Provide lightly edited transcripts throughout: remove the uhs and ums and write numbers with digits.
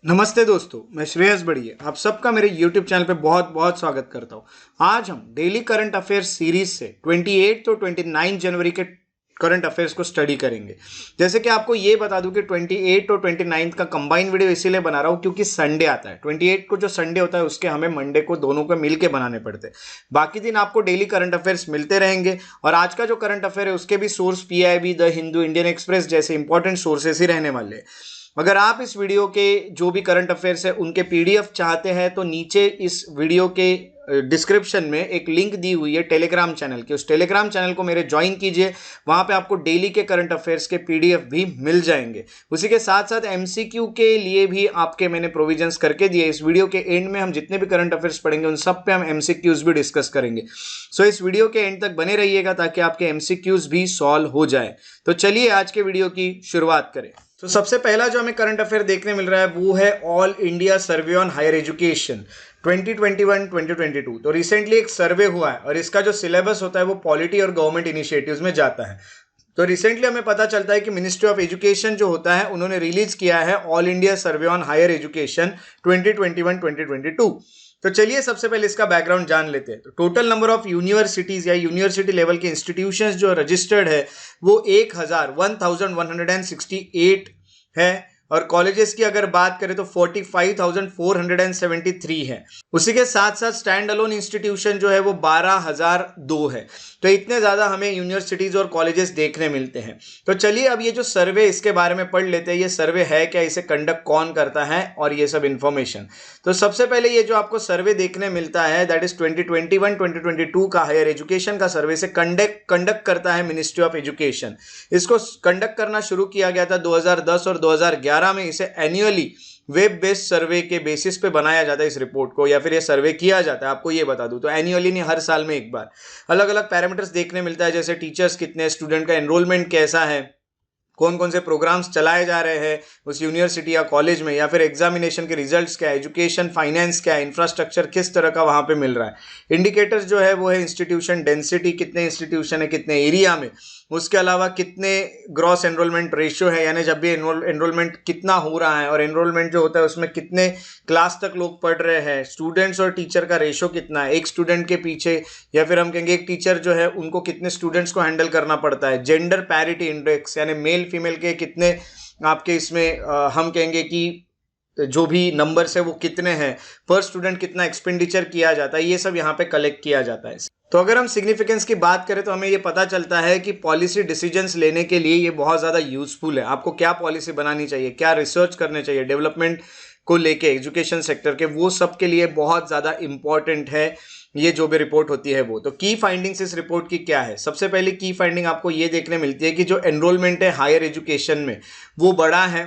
नमस्ते दोस्तों, मैं श्रेयस बढ़िया आप सबका मेरे YouTube चैनल पे बहुत बहुत स्वागत करता हूँ। आज हम डेली करंट अफेयर्स सीरीज से 28 तो 29 जनवरी के करंट अफेयर्स को स्टडी करेंगे। जैसे कि आपको ये बता दूं कि 28 और 29 का कंबाइन वीडियो इसीलिए बना रहा हूँ क्योंकि संडे आता है। 28 को जो संडे होता है उसके हमें मंडे को दोनों को मिलके बनाने पड़ते हैं। बाकी दिन आपको डेली करंट अफेयर्स मिलते रहेंगे और आज का जो करंट अफेयर है उसके भी source PIB, the Hindu, Indian express जैसे इंपॉर्टेंट सोर्सेस ही रहने वाले हैं। अगर आप इस वीडियो के जो भी करंट अफेयर्स है उनके पीडीएफ चाहते हैं तो नीचे इस वीडियो के डिस्क्रिप्शन में एक लिंक दी हुई है टेलीग्राम चैनल की। उस टेलीग्राम चैनल को मेरे ज्वाइन कीजिए, वहां पे आपको डेली के करंट अफेयर्स के पीडीएफ भी मिल जाएंगे। उसी के साथ साथ एमसीक्यू के लिए भी आपके मैंने प्रोविजंस करके दिए। इस वीडियो के एंड में हम जितने भी करंट अफेयर्स पढ़ेंगे उन सब पे हम एमसीक्यूज भी डिस्कस करेंगे। सो इस वीडियो के एंड तक बने रहिएगा ताकि आपके एमसीक्यूज भी सॉल्व हो जाए। तो चलिए आज के वीडियो की शुरुआत करें। तो सबसे पहला जो हमें करंट अफेयर देखने मिल रहा है वो है all India survey on higher education 2021-2022। तो रिसेंटली एक सर्वे हुआ है और इसका जो सिलेबस होता है वो पॉलिटी और गवर्नमेंट इनिशिएटिव्स में जाता है। तो रिसेंटली हमें पता चलता है कि मिनिस्ट्री ऑफ एजुकेशन जो होता है उन्होंने रिलीज किया है all India survey on higher education 2021-2022। तो चलिए सबसे पहले इसका बैकग्राउंड जान लेते हैं। तो टोटल नंबर ऑफ यूनिवर्सिटीज या यूनिवर्सिटी लेवल के इंस्टीट्यूशंस जो रजिस्टर्ड है वो 1168 है और कॉलेजेस की अगर बात करें तो 45,473 है। उसी के साथ साथ स्टैंड अलोन इंस्टीट्यूशन जो है वो 12,002 है। तो इतने ज्यादा हमें यूनिवर्सिटीज और कॉलेजेस देखने मिलते हैं। तो चलिए अब ये जो सर्वे इसके बारे में पढ़ लेते हैं। ये सर्वे है क्या, इसे कंडक्ट कौन करता है और ये सब इंफॉर्मेशन। तो सबसे पहले ये जो आपको सर्वे देखने मिलता है दैट इज 2021-2022 का हायर एजुकेशन का सर्वे से कंडक्ट करता है मिनिस्ट्री ऑफ एजुकेशन। इसको कंडक्ट करना शुरू किया गया था 2010 और 2011 में। इसे एनुअली वेब बेस्ड सर्वे के बेसिस पे बनाया जाता है इस रिपोर्ट को, या फिर ये सर्वे किया जाता है। आपको ये बता दूं तो एनुअली नहीं, हर साल में एक बार अलग अलग पैरामीटर्स देखने मिलता है, जैसे टीचर्स कितने, स्टूडेंट का एनरोलमेंट कैसा है, कौन कौन से प्रोग्राम्स चलाए जा रहे हैं उस यूनिवर्सिटी या कॉलेज में, या फिर एग्जामिनेशन के रिजल्ट्स क्या है, एजुकेशन फाइनेंस क्या है, इंफ्रास्ट्रक्चर किस तरह का वहां पे मिल रहा है। इंडिकेटर्स जो है वो है इंस्टीट्यूशन डेंसिटी, कितने इंस्टीट्यूशन है कितने एरिया में, उसके अलावा कितने ग्रॉस एनरोलमेंट रेशियो है, यानी जब भी एनरोलमेंट कितना हो रहा है, और एनरोलमेंट जो होता है उसमें कितने क्लास तक लोग पढ़ रहे हैं, स्टूडेंट्स और टीचर का रेशियो कितना है, एक स्टूडेंट के पीछे, या फिर हम कहेंगे एक टीचर जो है उनको कितने स्टूडेंट्स को हैंडल करना पड़ता है, जेंडर पैरिटी इंडेक्स यानी मेल फीमेल के कितने आपके इसमें हम कहेंगे कि जो भी नंबर्स है वो कितने हैं, पर स्टूडेंट कितना एक्सपेंडिचर किया जाता है, ये सब यहाँ पे कलेक्ट किया जाता है। तो अगर हम सिग्निफिकेंस की बात करें तो हमें ये पता चलता है कि पॉलिसी डिसीजंस लेने के लिए ये बहुत ज़्यादा यूजफुल है। आपको क्या पॉलिसी बनानी चाहिए, क्या रिसर्च करने चाहिए डेवलपमेंट को लेके, एजुकेशन सेक्टर के, वो सब के लिए बहुत ज़्यादा इंपॉर्टेंट है ये जो भी रिपोर्ट होती है वो। तो की फाइंडिंग्स इस रिपोर्ट की क्या है? सबसे पहले की फाइंडिंग आपको ये देखने मिलती है कि जो एनरोलमेंट है हायर एजुकेशन में वो बड़ा है।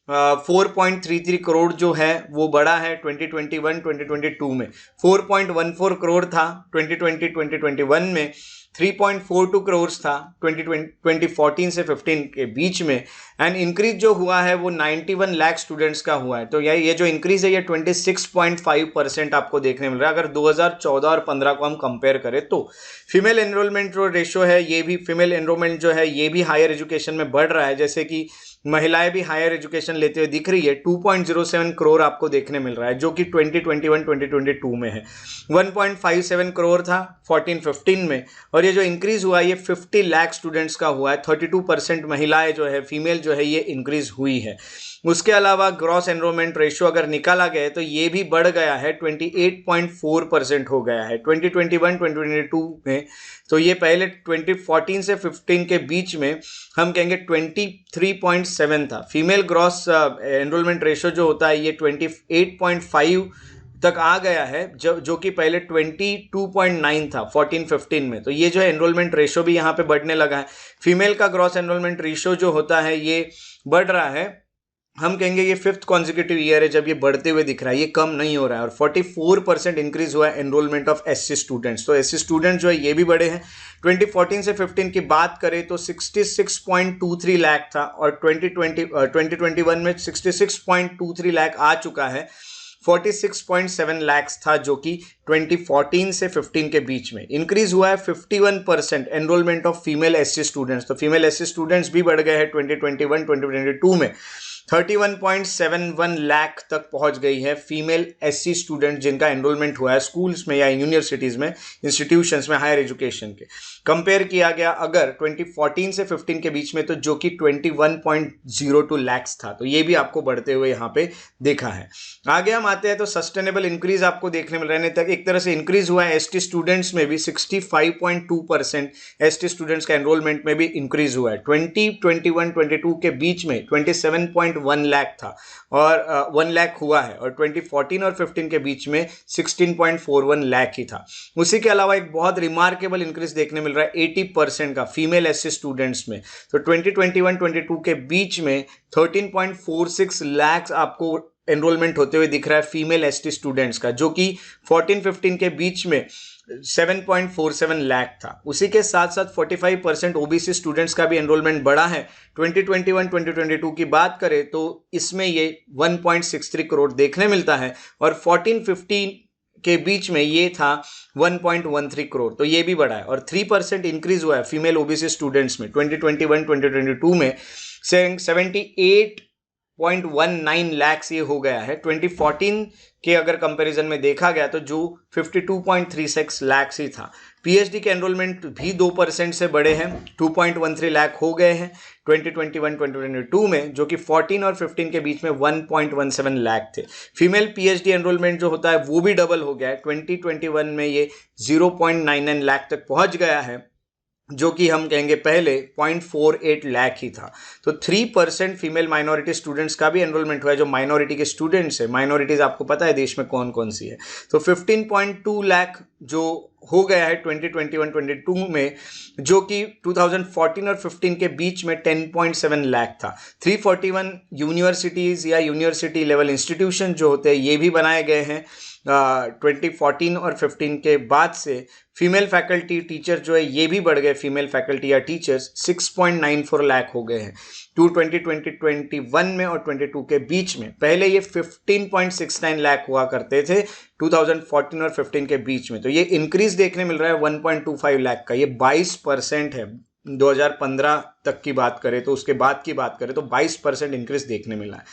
4.33 करोड़ जो है वो बड़ा है 2021-2022 में। 4.14 करोड़ था 2020-2021 में। 3.42 करोड़ था 2014 से 15 के बीच में। एंड इंक्रीज जो हुआ है वो 91 लाख स्टूडेंट्स का हुआ है। तो ये जो इंक्रीज है ये 26.5% आपको देखने मिल रहा है अगर 2014 और 15 को हम कंपेयर करें तो। फीमेल एनरोलमेंट जो रेशियो है ये भी, फीमेल एनरोलमेंट जो है ये भी हायर एजुकेशन में बढ़ रहा है, जैसे कि महिलाएं भी हायर एजुकेशन लेते हुए दिख रही है। 2.07 करोड़ आपको देखने मिल रहा है जो कि 2021-2022 में है। 1.57 करोड़ था 14-15 में, और ये जो इंक्रीज हुआ है ये 50 लाख स्टूडेंट्स का हुआ है। 32% महिलाएं जो है, फीमेल जो है, ये इंक्रीज हुई है। उसके अलावा ग्रॉस एनरोलमेंट रेशियो अगर निकाला गया तो ये भी बढ़ गया है, 28.4% हो गया है 2021-2022 में। तो ये पहले 2014 से 15 के बीच में हम कहेंगे 23.7 था। फीमेल ग्रॉस एनरोलमेंट रेशियो जो होता है ये 28.5 तक आ गया है, जो कि पहले 22.9 था 14-15 में। तो ये जो है एनरोलमेंट रेशियो भी यहाँ पे बढ़ने लगा है। फीमेल का ग्रॉस एनरोलमेंट रेशियो जो होता है ये बढ़ रहा है, हम कहेंगे ये 5th कॉन्जिक्यूटिव ईयर है जब ये बढ़ते हुए दिख रहा है, ये कम नहीं हो रहा है। और 44% इंक्रीज हुआ है एनरोलमेंट ऑफ एससी स्टूडेंट्स। तो एससी स्टूडेंट जो है ये भी बढ़े हैं। 2014 से 15 की बात करें तो 66.23 लाख था और 2021 में 66.23 लाख आ चुका है। 46.7 लाख था जो कि 2014 से 15 के बीच में। इंक्रीज हुआ है 51% enrolment of female SC students. तो फीमेल एससी स्टूडेंट्स भी बढ़ गए हैं 2021-2022 में। 31.71 लाख तक पहुंच गई है फीमेल एससी स्टूडेंट जिनका एनरोलमेंट हुआ है स्कूल्स में या यूनिवर्सिटीज़ में, इंस्टीट्यूशंस में हायर एजुकेशन के। कंपेयर किया गया अगर 2014 से 15 के बीच में, तो जो कि 21.02 लाख था। तो ये भी आपको बढ़ते हुए यहाँ पे देखा है। आगे हम आते हैं तो सस्टेनेबल इंक्रीज आपको देखने मिल रहा है। तक एक तरह से इंक्रीज हुआ है एसटी स्टूडेंट्स में भी, 65.2% एसटी स्टूडेंट्स का एनरोलमेंट में भी इंक्रीज हुआ है। 2021-22 के बीच में 27.1 लाख था और 1 लाख हुआ है, और 2014 और 15 के बीच में 16.41 लाख ही था। उसी के अलावा एक बहुत रिमार्केबल इंक्रीज देखने मिल रहा है 80% का फीमेल एससी स्टूडेंट्स में। तो 2021-22 के बीच में 13.46 लाख आपको एनरोलमेंट होते हुए दिख रहा है फीमेल एसटी स्टूडेंट्स का, जो कि 14-15 के बीच में 7.47 लाख था। उसी के साथ साथ 45% ओबीसी स्टूडेंट्स का भी एनरोलमेंट बढ़ा है। 2021-2022 की बात करें तो इसमें ये 1.63 करोड़ देखने मिलता है, और 14-15 के बीच में ये था 1.13 करोड़। तो ये भी बढ़ा है, और 3% इंक्रीज हुआ है फीमेल ओबीसी स्टूडेंट्स में 2021-2022 में 78.19 लाख ये हो गया है। 2014 के अगर कंपैरिजन में देखा गया तो जो 52.36 लाख ही था। पीएचडी के एनरोलमेंट भी 2% से बढ़े हैं, 2.13 लाख हो गए हैं 2021-2022 में, जो कि 14 और 15 के बीच में 1.17 लाख थे। फीमेल पीएचडी एनरोलमेंट जो होता है वो भी डबल हो गया है। 2021 में ये 0.99 लाख तक पहुंच गया है, जो कि हम कहेंगे पहले 0.48 लाख ही था। तो 3% फीमेल माइनॉरिटी स्टूडेंट्स का भी एनरोलमेंट हुआ है, जो माइनॉरिटी के स्टूडेंट्स है। माइनॉरिटीज आपको पता है देश में कौन कौन सी है। तो 15.2 लाख जो हो गया है 2021-22 में, जो कि 2014 और 15 के बीच में 10.7 लाख था। 341 यूनिवर्सिटीज़ या यूनिवर्सिटी लेवल इंस्टीट्यूशन जो होते हैं ये भी बनाए गए हैं 2014 और 15 के बाद से। फीमेल फैकल्टी टीचर जो है ये भी बढ़ गए, फीमेल फैकल्टी या टीचर्स 6.94 लाख हो गए हैं 2021 में और 22 के बीच में। पहले ये 15.69 लाख हुआ करते थे 2014 और 15 के बीच में। तो ये इंक्रीज देखने मिल रहा है 1.25 लाख का, ये 22% है। 2015 तक की बात करें तो, उसके बाद की बात करें तो 22% इंक्रीज देखने मिला है।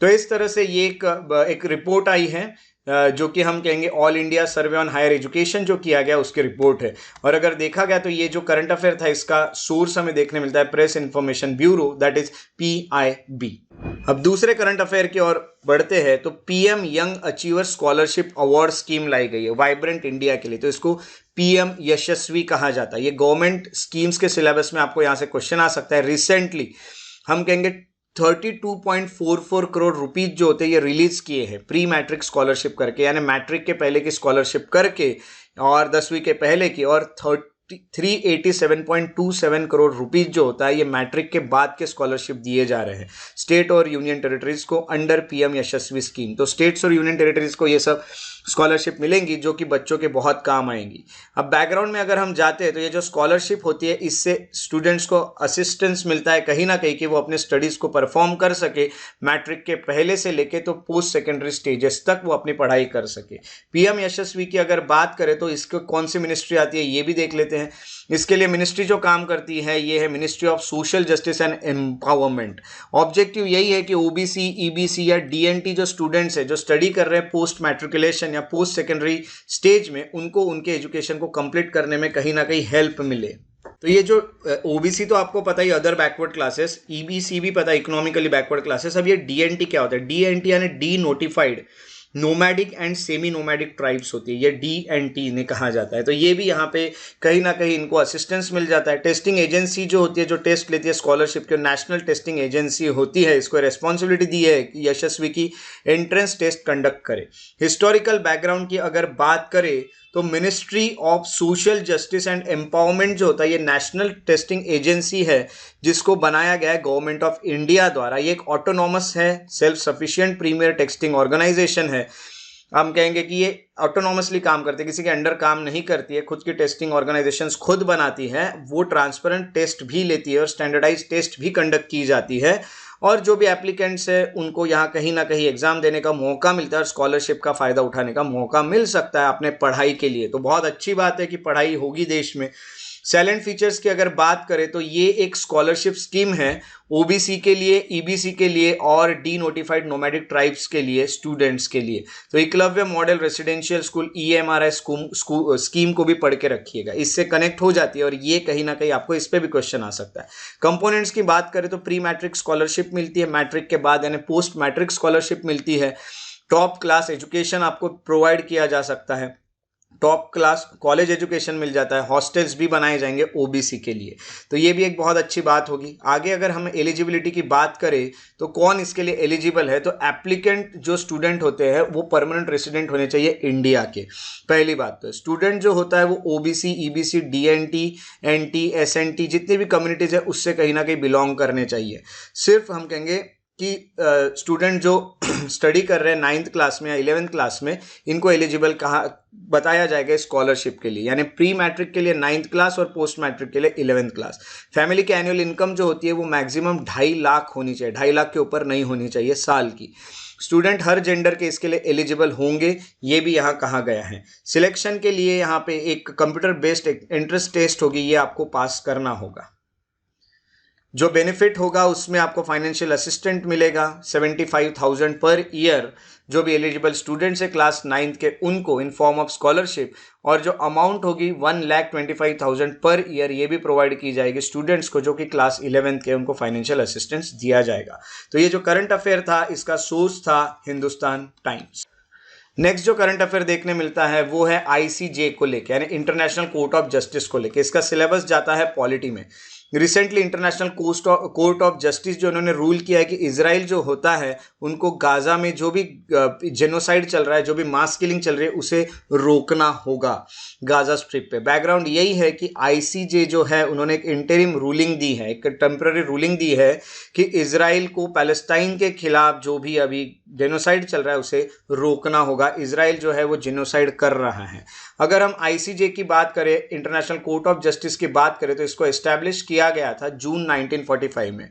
तो इस तरह से ये एक रिपोर्ट आई है जो कि हम कहेंगे all India survey on higher education जो किया गया उसकी रिपोर्ट है। और अगर देखा गया तो ये जो करंट अफेयर था इसका सोर्स हमें देखने मिलता है press information bureau, that is PIB। अब दूसरे करंट अफेयर की ओर बढ़ते हैं तो PM young achiever scholarship award scheme लाई गई है वाइब्रेंट इंडिया के लिए। तो इसको PM यशस्वी कहा जाता है। ये गवर्नमेंट स्कीम्स के सिलेबस में आपको यहाँ से क्वेश्चन आ सकता है। रिसेंटली हम कहेंगे 32.44 करोड़ रुपीज जो होते हैं ये रिलीज किए हैं प्री मैट्रिक स्कॉलरशिप करके, यानी मैट्रिक के पहले की स्कॉलरशिप करके और 10वीं के पहले की, और 387.27 करोड़ रुपीज जो होता है ये मैट्रिक के बाद के स्कॉलरशिप दिए जा रहे हैं स्टेट और यूनियन टेरिटरीज को अंडर PM यशस्वी स्कीम। तो स्टेट्स और यूनियन टेरिटरीज को ये सब स्कॉलरशिप मिलेंगी जो कि बच्चों के बहुत काम आएंगी। अब बैकग्राउंड में अगर हम जाते हैं तो ये जो स्कॉलरशिप होती है इससे स्टूडेंट्स को असिस्टेंस मिलता है कहीं ना कहीं कि वो अपने स्टडीज़ को परफॉर्म कर सके, मैट्रिक के पहले से लेके तो पोस्ट सेकेंडरी स्टेजेस तक वो अपनी पढ़ाई कर सके। PM यशस्वी की अगर बात करें तो इसको कौन सी मिनिस्ट्री आती है ये भी देख लेते हैं। इसके लिए मिनिस्ट्री जो काम करती है ये है ministry of social justice and empowerment. Objective यही है कि OBC, EBC या DNT जो स्टूडेंट्स है जो स्टडी कर रहे हैं पोस्ट मैट्रिकुलेशन या पोस्ट सेकेंडरी स्टेज में, उनको उनके एजुकेशन को कंप्लीट करने में कहीं ना कहीं हेल्प मिले। तो ये जो OBC तो आपको पता ही, अदर बैकवर्ड क्लासेस, EBC भी पता है, इकोनॉमिकली बैकवर्ड क्लासेस। अब ये DNT क्या होता है? DNT यानी D notified nomadic and semi nomadic tribes होती है, ये DNT ने कहा जाता है। तो ये भी यहाँ पे कहीं ना कहीं इनको असिस्टेंस मिल जाता है। टेस्टिंग एजेंसी जो होती है जो टेस्ट लेती है स्कॉलरशिप की, नेशनल टेस्टिंग एजेंसी होती है, इसको रिस्पॉन्सिबिलिटी दी है कि यशस्वी की एंट्रेंस टेस्ट कंडक्ट करे। हिस्टोरिकल बैकग्राउंड की अगर बात करें तो ministry of social justice and empowerment जो होता है ये नेशनल टेस्टिंग एजेंसी है जिसको बनाया गया है गवर्नमेंट ऑफ इंडिया द्वारा। ये एक ऑटोनॉमस है, self sufficient premier testing organisation है। हम कहेंगे कि ये ऑटोनॉमसली काम करती है, किसी के अंडर काम नहीं करती है, खुद की टेस्टिंग ऑर्गेनाइजेशंस खुद बनाती है, वो ट्रांसपेरेंट टेस्ट भी लेती है और स्टैंडर्डाइज टेस्ट भी कंडक्ट की जाती है, और जो भी एप्लीकेंट्स है उनको यहाँ कहीं ना कहीं एग्जाम देने का मौका मिलता है और स्कॉलरशिप का फ़ायदा उठाने का मौका मिल सकता है अपने पढ़ाई के लिए। तो बहुत अच्छी बात है कि पढ़ाई होगी देश में। सैलेंट फीचर्स की अगर बात करें तो ये एक स्कॉलरशिप स्कीम है ओबीसी के लिए, ईबीसी के लिए और डी नोटिफाइड नोमैडिक ट्राइब्स के लिए स्टूडेंट्स के लिए। तो Eklavya model residential school EMRS scheme को भी पढ़ के रखिएगा, इससे कनेक्ट हो जाती है और ये कहीं ना कहीं आपको इस पे भी क्वेश्चन आ सकता है। कंपोनेंट्स की बात करें तो प्री मैट्रिक स्कॉलरशिप मिलती है, मैट्रिक के बाद यानी पोस्ट मैट्रिक स्कॉलरशिप मिलती है, टॉप क्लास एजुकेशन आपको प्रोवाइड किया जा सकता है, टॉप क्लास कॉलेज एजुकेशन मिल जाता है, हॉस्टल्स भी बनाए जाएंगे ओबीसी के लिए। तो ये भी एक बहुत अच्छी बात होगी। आगे अगर हम एलिजिबिलिटी की बात करें तो कौन इसके लिए एलिजिबल है, तो एप्लीकेंट जो स्टूडेंट होते हैं वो परमानेंट रेसिडेंट होने चाहिए इंडिया के। पहली बात तो स्टूडेंट जो होता है वो OBC, EBC, DNT, NT, SNT जितनी भी कम्युनिटीज है उससे कहीं ना कहीं बिलोंग करने चाहिए। सिर्फ हम कहेंगे कि स्टूडेंट जो स्टडी कर रहे हैं 9th क्लास में या 11th क्लास में, इनको एलिजिबल कहा बताया जाएगा स्कॉलरशिप के लिए, यानी प्री मैट्रिक के लिए 9th क्लास और पोस्ट मैट्रिक के लिए 11th क्लास। फैमिली की एनुअल इनकम जो होती है वो मैक्सिमम 2.5 लाख होनी चाहिए, 2.5 लाख के ऊपर नहीं होनी चाहिए साल की। स्टूडेंट हर जेंडर के इसके लिए एलिजिबल होंगे, ये भी यहाँ कहा गया है। सिलेक्शन के लिए यहाँ पे एक कंप्यूटर बेस्ड एंट्रेंस टेस्ट होगी, ये आपको पास करना होगा। जो बेनिफिट होगा उसमें आपको फाइनेंशियल असिस्टेंट मिलेगा 75,000 पर ईयर, जो भी एलिजिबल स्टूडेंट्स है क्लास 9th के उनको इन फॉर्म ऑफ स्कॉलरशिप, और जो अमाउंट होगी 1,25,000 पर ईयर ये भी प्रोवाइड की जाएगी स्टूडेंट्स को जो कि क्लास 11th के, उनको फाइनेंशियल असिस्टेंस दिया जाएगा। तो ये जो करंट अफेयर था इसका सोर्स था हिंदुस्तान टाइम्स। नेक्स्ट जो करंट अफेयर देखने मिलता है वो है आईसीजे को लेके, यानी इंटरनेशनल कोर्ट ऑफ जस्टिस को लेके। इसका सिलेबस जाता है पॉलिटी में। Recently international court of justice जो उन्होंने रूल किया है कि इजराइल जो होता है उनको गाजा में जो भी जेनोसाइड चल रहा है, जो भी मास किलिंग चल रही है, उसे रोकना होगा गाजा स्ट्रिप पे। बैकग्राउंड यही है कि आईसीजे जो है उन्होंने एक इंटरिम रूलिंग दी है, एक टेम्पररी रूलिंग दी है कि इजराइल को पैलेस्टाइन के खिलाफ जो भी अभी जेनोसाइड चल रहा है उसे रोकना होगा। इजराइल जो है वो जेनोसाइड कर रहा है। अगर हम आईसीजे की बात करें, इंटरनेशनल कोर्ट ऑफ जस्टिस की बात करें, तो इसको एस्टैब्लिश किया गया था जून 1945 में।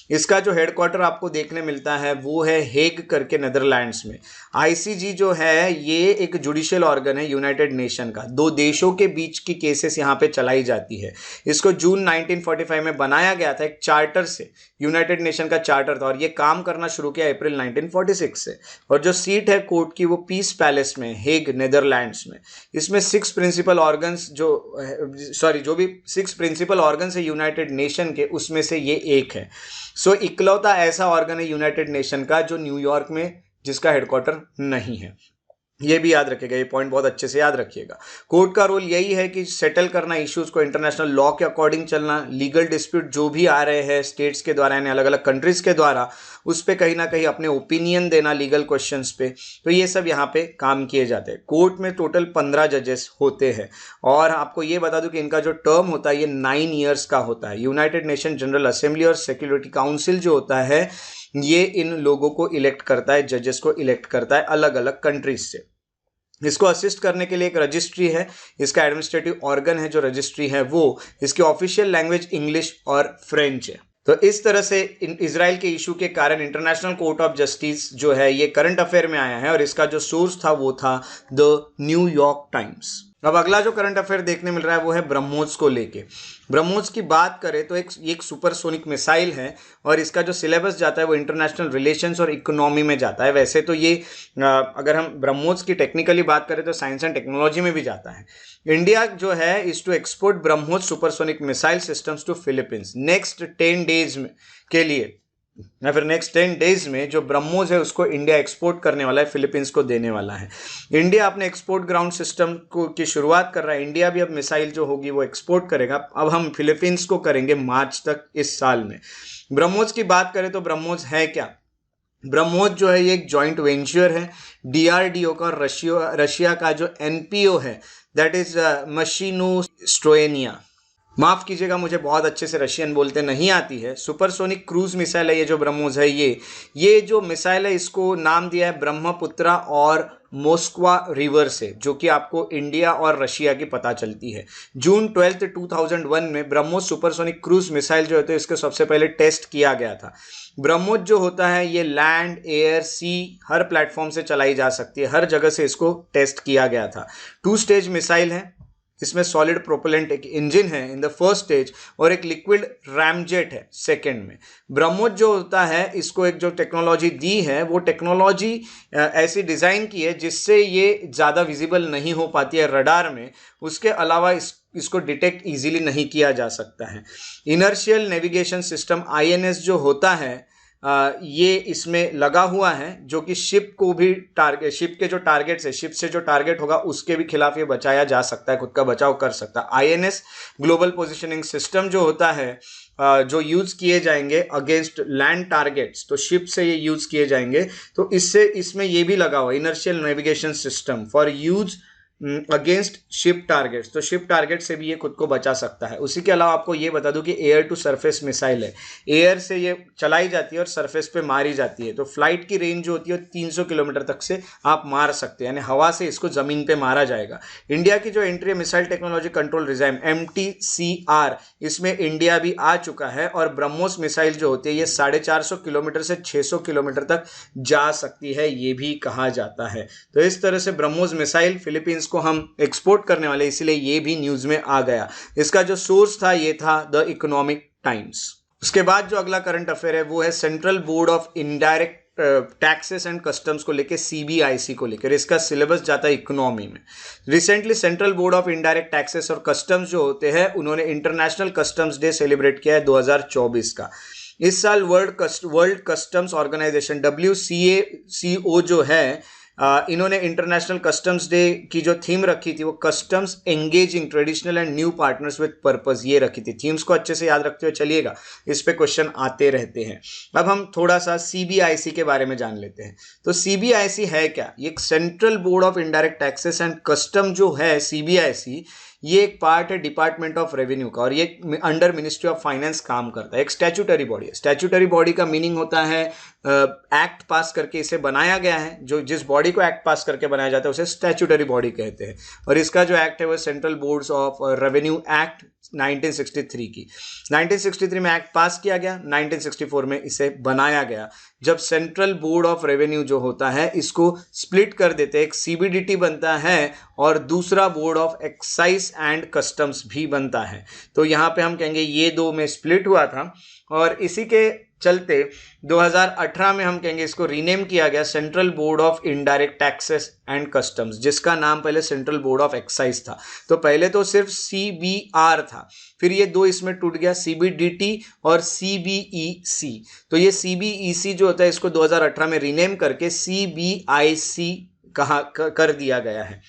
इसका जो हेडक्वार्टर आपको देखने मिलता है वो है हेग करके नेदरलैंड्स में। आईसीजी जो है ये एक जुडिशियल ऑर्गन है यूनाइटेड नेशन का, दो देशों के बीच की केसेस यहाँ पे चलाई जाती है। इसको जून 1945 में बनाया गया था एक चार्टर से, यूनाइटेड नेशन का चार्टर था, और ये काम करना शुरू किया अप्रैल 1946 से। और जो सीट है कोर्ट की वो पीस पैलेस में, हेग नेदरलैंड्स में। इसमें 6 प्रिंसिपल ऑर्गन्स जो भी 6 प्रिंसिपल ऑर्गन्स है यूनाइटेड नेशन के, उसमें से ये एक है। सो इकलौता ऐसा ऑर्गन है यूनाइटेड नेशन का जो न्यूयॉर्क में जिसका हेडक्वार्टर नहीं है। ये भी याद रखिएगा, ये पॉइंट बहुत अच्छे से याद रखिएगा। कोर्ट का रोल यही है कि सेटल करना इश्यूज को, इंटरनेशनल लॉ के अकॉर्डिंग चलना, लीगल डिस्प्यूट जो भी आ रहे हैं स्टेट्स के द्वारा यानी अलग अलग कंट्रीज के द्वारा, उस पर कहीं ना कहीं अपने ओपिनियन देना लीगल क्वेश्चंस पे। तो ये सब यहाँ पे काम किए जाते हैं। कोर्ट में टोटल 15 जजेस होते हैं, और आपको ये बता दूं कि इनका जो टर्म होता है ये 9 ईयर्स का होता है। यूनाइटेड नेशन जनरल असेंबली और सिक्योरिटी काउंसिल जो होता है ये इन लोगों को इलेक्ट करता है, जजेस को इलेक्ट करता है अलग अलग कंट्रीज से। इसको असिस्ट करने के लिए एक रजिस्ट्री है, इसका एडमिनिस्ट्रेटिव ऑर्गन है जो रजिस्ट्री है वो, इसकी ऑफिशियल लैंग्वेज इंग्लिश और फ्रेंच है। तो इस तरह से इजराइल के इशू के कारण इंटरनेशनल कोर्ट ऑफ जस्टिस जो है ये करंट अफेयर में आया है, और इसका जो सोर्स था वो था द न्यूयॉर्क टाइम्स। अब अगला जो करंट अफेयर देखने मिल रहा है वो है ब्रह्मोस को लेके। ब्रह्मोस की बात करें तो एक सुपरसोनिक मिसाइल है, और इसका जो सिलेबस जाता है वो इंटरनेशनल रिलेशंस और इकोनॉमी में जाता है। वैसे तो ये अगर हम ब्रह्मोस की टेक्निकली बात करें तो साइंस एंड टेक्नोलॉजी में भी जाता है। इंडिया जो है is to export BrahMos supersonic missile systems to Philippines next 10 days के लिए, या फिर नेक्स्ट 10 डेज में जो ब्रह्मोस है उसको इंडिया एक्सपोर्ट करने वाला है, फिलीपींस को देने वाला है। इंडिया अपने एक्सपोर्ट ग्राउंड सिस्टम को की शुरुआत कर रहा है। इंडिया भी अब मिसाइल जो होगी वो एक्सपोर्ट करेगा। अब हम फिलीपींस को करेंगे मार्च तक इस साल में। ब्रह्मोस की बात करें तो ब्रह्मोस है क्या? ब्रह्मोस जो है ये एक जॉइंट वेंचर है डीआरडीओ का और रशिया का जो एनपीओ है, दैट इज मशीनोस्ट्रोएनिया। माफ कीजिएगा, मुझे बहुत अच्छे से रशियन बोलते नहीं आती है। सुपरसोनिक क्रूज मिसाइल है ये जो ब्रह्मोस है, ये जो मिसाइल है इसको नाम दिया है ब्रह्मपुत्रा और मोस्कवा रिवर से, जो कि आपको इंडिया और रशिया की पता चलती है। जून 12, 2001 में ब्रह्मोस सुपरसोनिक क्रूज मिसाइल जो होते हैं इसके सबसे पहले टेस्ट किया गया था। ब्रह्मोस जो होता है ये लैंड, एयर, सी हर प्लेटफॉर्म से चलाई जा सकती है, हर जगह से इसको टेस्ट किया गया था। 2 स्टेज मिसाइल है। इसमें सॉलिड प्रोपेलेंट एक इंजन है इन द फर्स्ट स्टेज और एक लिक्विड रैमजेट है सेकेंड में। ब्रह्मोस जो होता है इसको एक जो टेक्नोलॉजी दी है वो टेक्नोलॉजी ऐसी डिज़ाइन की है जिससे ये ज़्यादा विजिबल नहीं हो पाती है रडार में, उसके अलावा इसको डिटेक्ट इजीली नहीं किया जा सकता है। इनर्शियल नेविगेशन सिस्टम INS जो होता है ये इसमें लगा हुआ है जो कि शिप को भी टारगेट, शिप के जो टारगेट्स है, शिप से जो टारगेट होगा उसके भी खिलाफ ये बचाया जा सकता है, खुद का बचाव कर सकता है। INS ग्लोबल पोजिशनिंग सिस्टम जो होता है जो यूज किए जाएंगे अगेंस्ट लैंड टारगेट्स, तो शिप से ये यूज किए जाएंगे, तो इससे इसमें ये भी लगा हुआ inertial navigation system for use against ship targets, तो शिप टारगेट से भी ये खुद को बचा सकता है। उसी के अलावा आपको ये बता दूं कि एयर टू सरफेस मिसाइल है, एयर से ये चलाई जाती है और सरफेस पे मारी जाती है, तो फ्लाइट की रेंज जो होती है 300 किलोमीटर तक से आप मार सकते हैं, यानी हवा से इसको जमीन पे मारा जाएगा। इंडिया की जो entry missile technology control regime MTCR, इसमें इंडिया भी आ चुका है और ब्रह्मोस मिसाइल जो होती है ये 450 किलोमीटर से 600 किलोमीटर तक जा सकती है, ये भी कहा जाता है। तो इस तरह से ब्रह्मोस मिसाइल फिलीपींस को हम एक्सपोर्ट करने वाले, इसलिए ये भी न्यूज में आ गया। इसका जो सोर्स था ये था द इकोनॉमिक टाइम्स। उसके बाद जो अगला करंट अफेयर है वो है central board of indirect taxes and customs को लेकर, CBIC को लेकर। इसका सिलेबस जाता है इकोनॉमी में। Recently central board of indirect taxes और कस्टम्स जो होते हैं उन्होंने इंटरनेशनल कस्टम्स डे सेलिब्रेट किया है 2024 का। इस साल वर्ल्ड कस्टम्स ऑर्गेनाइजेशन WCACO जो है इन्होंने इंटरनेशनल कस्टम्स डे की जो थीम रखी थी वो customs engaging traditional and new partners with purpose, ये रखी थी। थीम्स को अच्छे से याद रखते हुए चलिएगा, इस पे क्वेश्चन आते रहते हैं। अब हम थोड़ा सा CBIC के बारे में जान लेते हैं। तो CBIC है क्या? ये central board of indirect taxes and custom जो है CBIC, ये एक पार्ट है डिपार्टमेंट ऑफ रेवेन्यू का और ये अंडर मिनिस्ट्री ऑफ फाइनेंस काम करता है। एक स्टैट्यूटरी बॉडी है। स्टैट्यूटरी बॉडी का मीनिंग होता है एक्ट पास करके इसे बनाया गया है। जो जिस बॉडी को एक्ट पास करके बनाया जाता है उसे स्टैट्यूटरी बॉडी कहते हैं। और इसका जो एक्ट है वो central boards of revenue act 1963 की, 1963 में एक्ट पास किया गया, 1964 में इसे बनाया गया। जब सेंट्रल बोर्ड ऑफ रेवेन्यू जो होता है इसको स्प्लिट कर देते हैं, एक CBDT बनता है और दूसरा board of excise and customs भी बनता है। तो यहाँ पे हम कहेंगे ये दो में स्प्लिट हुआ था और इसी के चलते 2018 में हम कहेंगे इसको रीनेम किया गया central board of indirect taxes and customs, जिसका नाम पहले सेंट्रल बोर्ड ऑफ एक्साइज था। तो पहले तो सिर्फ CBR था, फिर ये दो इसमें टूट गया, CBDT और CBEC। तो ये CBEC जो होता है इसको 2018 में रीनेम करके CBIC कर दिया गया है।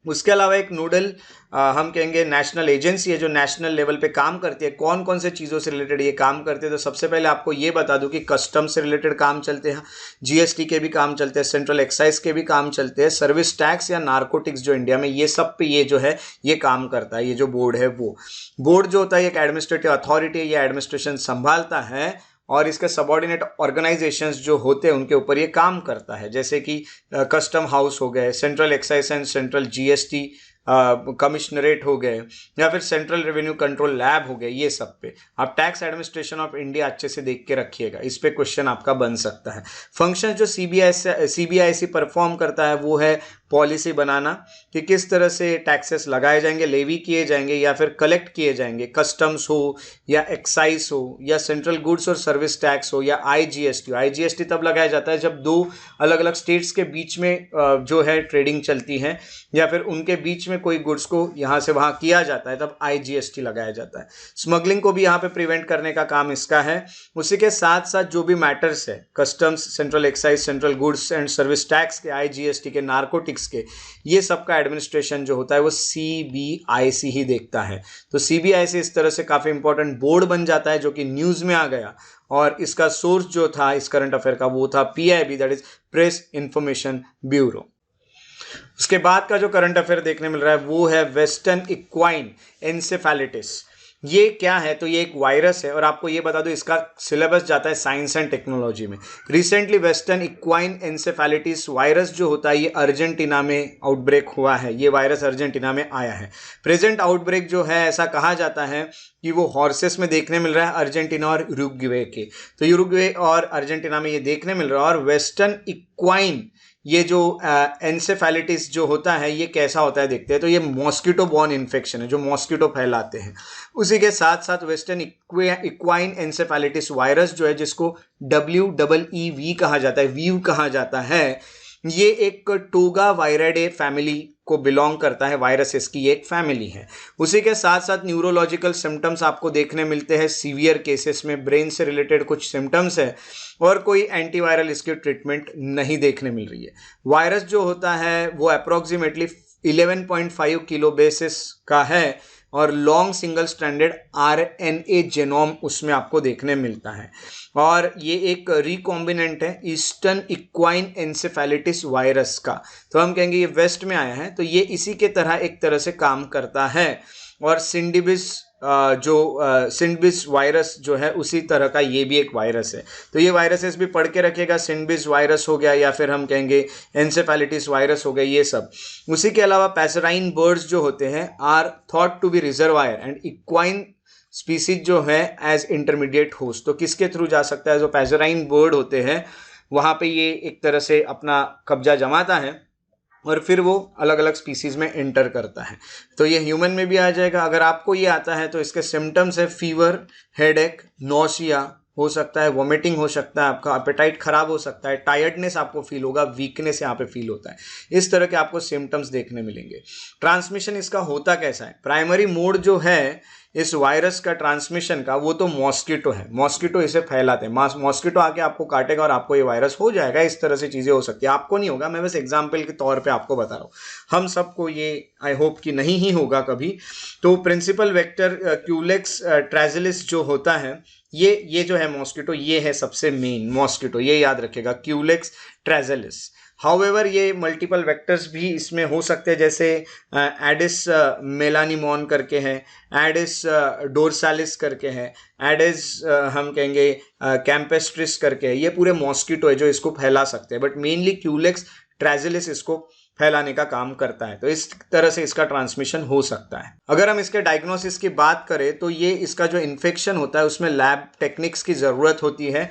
उसके अलावा एक नोडल हम कहेंगे नेशनल एजेंसी है जो नेशनल लेवल पे काम करती है। कौन कौन से चीज़ों से रिलेटेड ये काम करते हैं? तो सबसे पहले आपको ये बता दूं कि कस्टम से रिलेटेड काम चलते हैं, GST के भी काम चलते हैं, सेंट्रल एक्साइज के भी काम चलते हैं, सर्विस टैक्स या नार्कोटिक्स जो इंडिया में, ये सब पे ये जो है ये काम करता है। ये जो बोर्ड है वो बोर्ड जो होता है एक एडमिनिस्ट्रेटिव अथॉरिटी है, ये एडमिनिस्ट्रेशन संभालता है और इसके सबऑर्डिनेट ऑर्गेनाइजेशंस जो होते हैं उनके ऊपर ये काम करता है, जैसे कि कस्टम हाउस हो गए, central excise and central GST commissionerate हो गए या फिर सेंट्रल रेवेन्यू कंट्रोल लैब हो गए। ये सब पे आप टैक्स एडमिनिस्ट्रेशन ऑफ इंडिया अच्छे से देख के रखिएगा, इस पे क्वेश्चन आपका बन सकता है। फंक्शन जो CBIC परफॉर्म करता है वो है पॉलिसी बनाना कि किस तरह से टैक्सेस लगाए जाएंगे, लेवी किए जाएंगे या फिर कलेक्ट किए जाएंगे, कस्टम्स हो या एक्साइज हो या सेंट्रल गुड्स और सर्विस टैक्स हो या IGST तब लगाया जाता है जब दो अलग अलग स्टेट्स के बीच में जो है ट्रेडिंग चलती है या फिर उनके बीच में कोई गुड्स को यहाँ से वहाँ किया जाता है, तब IGST लगाया जाता है। स्मगलिंग को भी यहाँ पे प्रिवेंट करने का काम इसका है। उसी के साथ साथ जो भी मैटर्स है customs, central excise, central goods and service tax के, IGST के, नार्कोटिक्स के, ये सब का एडमिनिस्ट्रेशन जो होता है वो CBIC ही देखता है। तो CBIC इस तरह से काफ़ी इंपॉर्टेंट बोर्ड बन जाता है जो कि न्यूज़ में आ गया और इसका सोर्स जो था इस करंट अफेयर का वो था PIB, that is press information bureau. उसके बाद का जो करंट अफेयर देखने मिल रहा है वो है वेस्टर्न इक्वाइन एन्सेफेलाइटिस। ये क्या है? तो ये एक वायरस है और आपको ये बता दो इसका सिलेबस जाता है साइंस एंड टेक्नोलॉजी में। Recently western equine encephalitis virus जो होता है ये अर्जेंटीना में आउटब्रेक हुआ है। ये वायरस अर्जेंटीना में आया है। प्रेजेंट आउटब्रेक जो है ऐसा कहा जाता है कि वो हॉर्सेस में देखने मिल रहा है, अर्जेंटीना और यूरुग्वे के। तो यूरुग्वे और अर्जेंटीना में ये देखने मिल रहा है और वेस्टर्न इक्वाइन ये जो एन्सेफेलाइटिस जो होता है ये कैसा होता है देखते हैं। तो ये मॉस्किटो बॉर्न इन्फेक्शन है जो मॉस्किटो फैलाते हैं। उसी के साथ साथ वेस्टर्न इक्वाइन एन्सेफेलाइटिस वायरस जो है, जिसको WEEV कहा जाता है, वीव कहा जाता है, ये एक टोगा वायराइडे फैमिली को बिलोंग करता है, वायरसेस की एक फैमिली है। उसी के साथ साथ न्यूरोलॉजिकल सिम्टम्स आपको देखने मिलते हैं, सीवियर केसेस में ब्रेन से रिलेटेड कुछ सिम्टम्स है, और कोई एंटीवायरल इसकी ट्रीटमेंट नहीं देखने मिल रही है। वायरस जो होता है वो अप्रॉक्सीमेटली 11.5 किलो बेसिस का है, और long single stranded RNA genome उसमें आपको देखने मिलता है, और ये एक रिकॉम्बिनेंट है ईस्टर्न इक्वाइन एन्सेफेलाइटिस वायरस का। तो हम कहेंगे ये वेस्ट में आया है, तो ये इसी के तरह एक तरह से काम करता है। और सिंडबिस वायरस जो है उसी तरह का ये भी एक वायरस है। तो ये वायरसेस भी पढ़ के रखिएगा, सिंडबिस वायरस हो गया, या फिर हम कहेंगे एन्सेफेलाइटिस वायरस हो गया, ये सब। उसी के अलावा पैसराइन बर्ड्स जो होते हैं are thought to be reservoir and equine species जो है एज इंटरमीडिएट होस्ट। तो किसके थ्रू जा सकता है? जो पैसराइन बर्ड होते हैं वहाँ पे ये एक तरह से अपना कब्जा जमाता है और फिर वो अलग अलग स्पीसीज में एंटर करता है। तो ये ह्यूमन में भी आ जाएगा। अगर आपको ये आता है तो इसके सिम्टम्स है फीवर, हेडेक, नोसिया हो सकता है, वोमिटिंग हो सकता है, आपका एपेटाइट खराब हो सकता है, टायर्डनेस आपको फील होगा, वीकनेस यहाँ पे फील होता है। इस तरह के आपको सिम्टम्स देखने मिलेंगे। ट्रांसमिशन इसका होता कैसा है? प्राइमरी मोड जो है इस वायरस का ट्रांसमिशन का, वो तो मॉस्किटो है, मॉस्किटो इसे फैलाते हैं। मॉस्किटो आके आपको काटेगा और आपको ये वायरस हो जाएगा। इस तरह से चीज़ें हो सकती है, आपको नहीं होगा, मैं बस एग्जाम्पल के तौर पे आपको बता रहा हूँ। हम सबको ये आई होप कि नहीं ही होगा कभी। तो प्रिंसिपल वेक्टर क्यूलेक्स ट्रेजिलिस जो होता है, ये जो है मॉस्किटो, ये है सबसे मेन मॉस्किटो, ये याद रखिएगा, क्यूलेक्स ट्रेजिलिस। हाउएवर ये मल्टीपल वेक्टर्स भी इसमें हो सकते हैं, जैसे एडिस मेलानिमॉन करके हैं, एडिस डोरसालिस करके हैं, एडिस हम कहेंगे कैम्पेस्ट्रिस करके है। ये पूरे मॉस्किटो है जो इसको फैला सकते हैं, बट मेनली क्यूलेक्स ट्रेजिलिस इसको फैलाने का काम करता है। तो इस तरह से इसका ट्रांसमिशन हो सकता है। अगर हम इसके डायग्नोसिस की बात करें तो ये इसका जो इन्फेक्शन होता है उसमें लैब टेक्निक्स की ज़रूरत होती है,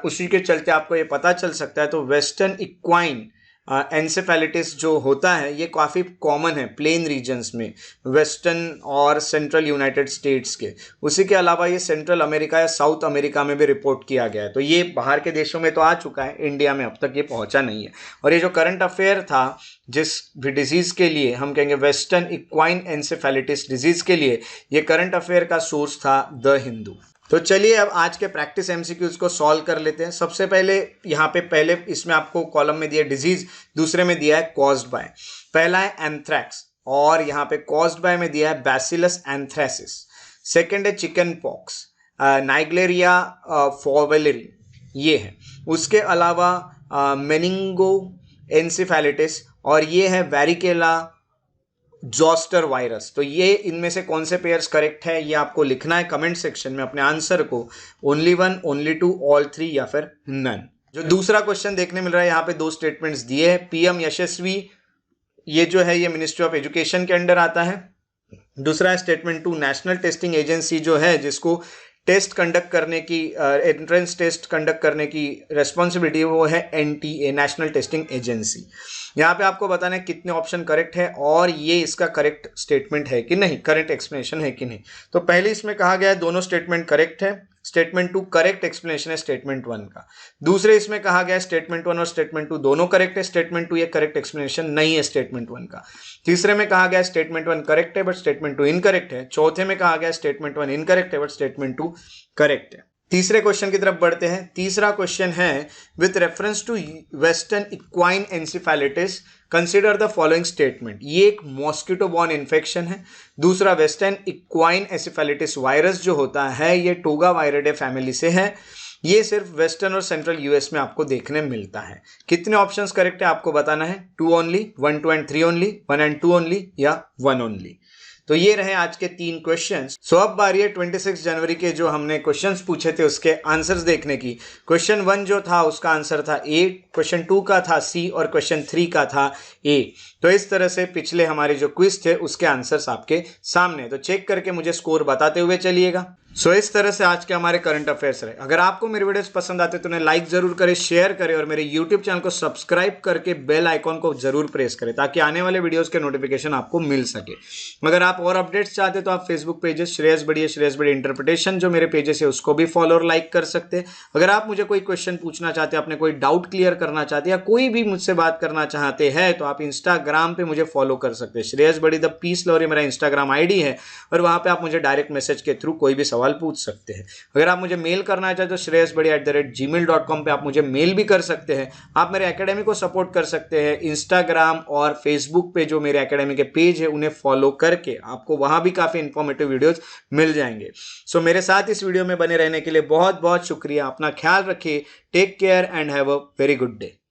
उसी के चलते आपको ये पता चल सकता है। तो वेस्टर्न इक्वाइन एन्सेफेलाइटिस जो होता है ये काफ़ी कॉमन है प्लेन रीजन्स में, वेस्टर्न और सेंट्रल यूनाइटेड स्टेट्स के। उसी के अलावा ये सेंट्रल अमेरिका या साउथ अमेरिका में भी रिपोर्ट किया गया है। तो ये बाहर के देशों में तो आ चुका है, इंडिया में अब तक ये पहुंचा नहीं है। और ये जो करंट अफेयर था जिस भी डिजीज़ के लिए हम कहेंगे वेस्टर्न इक्वाइन एन्सेफेलाइटिस डिजीज़ के लिए, ये करंट अफेयर का सोर्स था द हिंदू। तो चलिए अब आज के प्रैक्टिस एमसीक्यूज को सॉल्व कर लेते हैं। सबसे पहले यहाँ पे पहले इसमें आपको कॉलम में दिया डिजीज, दूसरे में दिया है कॉज्ड बाय। पहला है एंथ्रैक्स और यहाँ पे कॉज्ड बाय में दिया है बैसिलस एंथ्रेसिस। सेकंड है चिकन पॉक्स, नाइग्लेरिया फॉवेलरी, ये है। उसके अलावा मेनिंगो एन्सेफेलाइटिस और ये है वेरिकेला जोस्टर वायरस। तो ये इनमें से कौन से पेयर्स करेक्ट है ये आपको लिखना है कमेंट सेक्शन में अपने आंसर को, ओनली 1, ओनली 2, ऑल 3 या फिर नन। जो दूसरा क्वेश्चन देखने मिल रहा है यहाँ पे 2 स्टेटमेंट्स दिए हैं। पीएम यशस्वी ये जो है ये मिनिस्ट्री ऑफ एजुकेशन के अंडर आता है। दूसरा है स्टेटमेंट 2, नेशनल टेस्टिंग एजेंसी जो है जिसको टेस्ट कंडक्ट करने की एंट्रेंस टेस्ट कंडक्ट करने की रेस्पॉन्सिबिलिटी वो है NTA, नेशनल टेस्टिंग एजेंसी। यहाँ पे आपको बताना है कितने ऑप्शन करेक्ट है और ये इसका करेक्ट स्टेटमेंट है कि नहीं, करेक्ट एक्सप्लेनेशन है कि नहीं। तो पहले इसमें कहा गया है दोनों स्टेटमेंट करेक्ट है, स्टेटमेंट 2 करेक्ट एक्सप्लेनेशन है स्टेटमेंट 1 का। दूसरे इसमें कहा गया है स्टेटमेंट 1 और स्टेटमेंट 2 दोनों करेक्ट है, स्टेटमेंट 2 ये करेक्ट एक्सप्लेनेशन नहीं है स्टेटमेंट 1 का। तीसरे में कहा गया स्टेटमेंट 1 करेक्ट है बट स्टेटमेंट 2 इनकरेक्ट है। चौथे में कहा गया स्टेटमेंट 1 इनकरेक्ट है बट स्टेटमेंट 2 करेक्ट है। तीसरे क्वेश्चन की तरफ बढ़ते हैं। तीसरा क्वेश्चन है with reference to western equine encephalitis consider the following statement. ये एक मॉस्किटो बॉर्न इन्फेक्शन है। दूसरा वेस्टर्न इक्वाइन एन्सेफेलाइटिस वायरस जो होता है ये टोगा वायराइडे फैमिली से है। ये सिर्फ वेस्टर्न और सेंट्रल यूएस में आपको देखने मिलता है। कितने ऑप्शंस करेक्ट है आपको बताना है, 2 only, 1, 2 and 3 only, 1 and 2 only या 1 ओनली। तो ये रहे आज के 3 क्वेश्चंस। सो अब बारी है 26 जनवरी के जो हमने क्वेश्चंस पूछे थे उसके आंसर्स देखने की। क्वेश्चन 1 जो था उसका आंसर था A, क्वेश्चन 2 का था C और क्वेश्चन 3 का था A। तो इस तरह से पिछले हमारे जो क्विज थे उसके आंसर्स आपके सामने। तो चेक करके मुझे स्कोर बताते हुए चलिएगा। इस तरह से आज के हमारे करंट अफेयर्स रहे। अगर आपको मेरे वीडियोस पसंद आते तो उन्हें लाइक जरूर करें, शेयर करें और मेरे यूट्यूब चैनल को सब्सक्राइब करके बेल आइकॉन को जरूर प्रेस करें ताकि आने वाले वीडियोस के नोटिफिकेशन आपको मिल सके। अगर आप और अपडेट्स चाहते तो आप फेसबुक पेजेस श्रेयस बड़ी इंटरप्रिटेशन जो मेरे पेजेस है उसको भी फॉलो और लाइक कर सकते हैं। अगर आप मुझे कोई क्वेश्चन पूछना चाहते हैं, अपने कोई डाउट क्लियर करना चाहते हैं या कोई भी मुझसे बात करना चाहते हैं तो आप इंस्टाग्राम पे मुझे फॉलो कर सकते हैं। श्रेयस बड़ी द पीस लवर मेरा इंस्टाग्राम आईडी है और वहां पे आप मुझे डायरेक्ट मैसेज के थ्रू कोई भी सवाल पूछ सकते हैं। अगर आप मुझे मेल करना चाहते तो shreyasbadi@gmail.com पे आप मुझे मेल भी कर सकते हैं। आप मेरे एकेडमी को सपोर्ट कर सकते हैं इंस्टाग्राम और फेसबुक पे जो मेरे एकेडमी के पेज है उन्हें फॉलो करके, आपको वहां भी काफी इंफॉर्मेटिव वीडियोस मिल जाएंगे। मेरे साथ इस वीडियो में बने रहने के लिए बहुत बहुत शुक्रिया। अपना ख्याल रखिए, take care and have a very good day.